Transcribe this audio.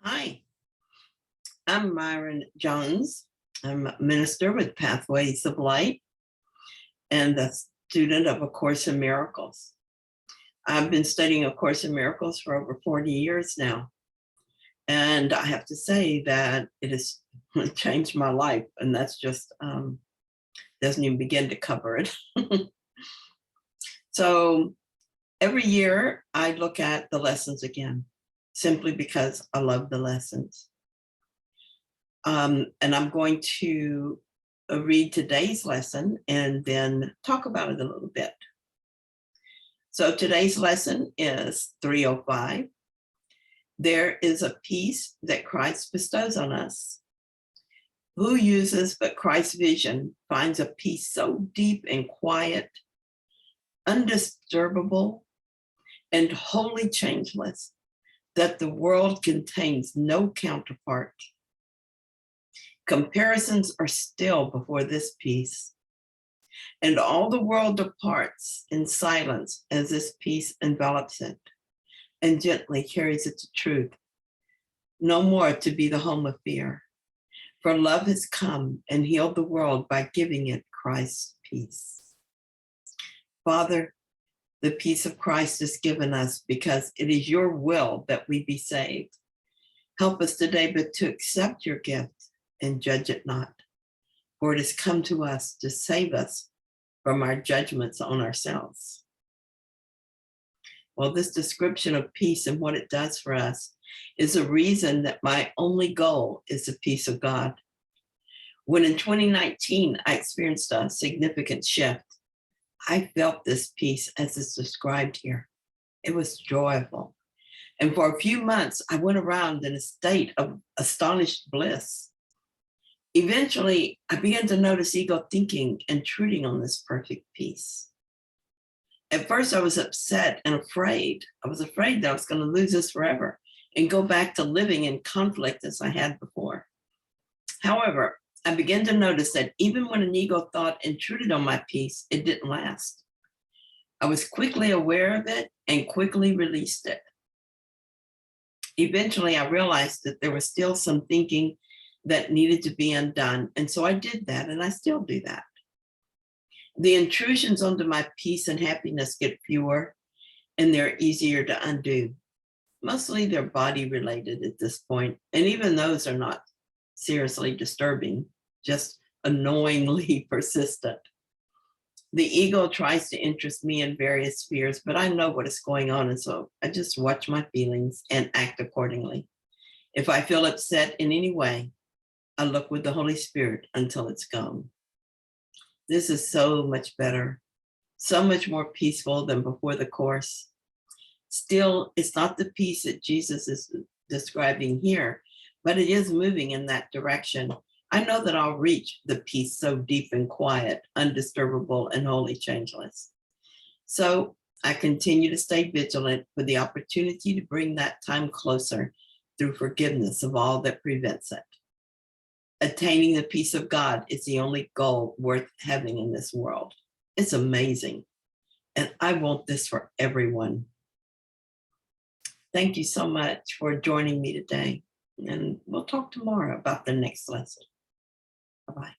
Hi, I'm Myron Jones. I'm a minister with Pathways of Light and a student of A Course in Miracles. I've been studying A Course in Miracles for over 40 years now. And I have to say that it has changed my life, and that's just doesn't even begin to cover it. So every year I look at the lessons again, simply because I love the lessons. And I'm going to read today's lesson and then talk about it a little bit. So today's lesson is 305. There is a peace that Christ bestows on us. Who uses but Christ's vision finds a peace so deep and quiet, undisturbable, and wholly changeless that the world contains no counterpart. Comparisons are still before this peace, and all the world departs in silence as this peace envelops it and gently carries it to truth. No more to be the home of fear, for love has come and healed the world by giving it Christ's peace. Father, the peace of Christ is given us because it is your will that we be saved. Help us today but to accept your gift and judge it not, for it has come to us to save us from our judgments on ourselves. Well, this description of peace and what it does for us is a reason that my only goal is the peace of God. When in 2019, I experienced a significant shift, I felt this peace as it's described here. It was joyful. And for a few months, I went around in a state of astonished bliss. Eventually, I began to notice ego thinking, intruding on this perfect peace. At first, I was upset and afraid. I was afraid that I was going to lose this forever and go back to living in conflict as I had before. However, I began to notice that even when an ego thought intruded on my peace, it didn't last. I was quickly aware of it and quickly released it. Eventually, I realized that there was still some thinking that needed to be undone. And so I did that, and I still do that. The intrusions onto my peace and happiness get fewer, and they're easier to undo. Mostly they're body related at this point, and even those are not seriously disturbing, just annoyingly persistent. The ego tries to interest me in various spheres, but I know what is going on, and so I just watch my feelings and act accordingly. If I feel upset in any way, I look with the Holy Spirit until it's gone. This is so much better, so much more peaceful than before the Course. Still, it's not the peace that Jesus is describing here, but it is moving in that direction. I know that I'll reach the peace so deep and quiet, undisturbable, and wholly changeless. So I continue to stay vigilant for the opportunity to bring that time closer through forgiveness of all that prevents it. Attaining the peace of God is the only goal worth having in this world. It's amazing. And I want this for everyone. Thank you so much for joining me today. And we'll talk tomorrow about the next lesson. Bye-bye.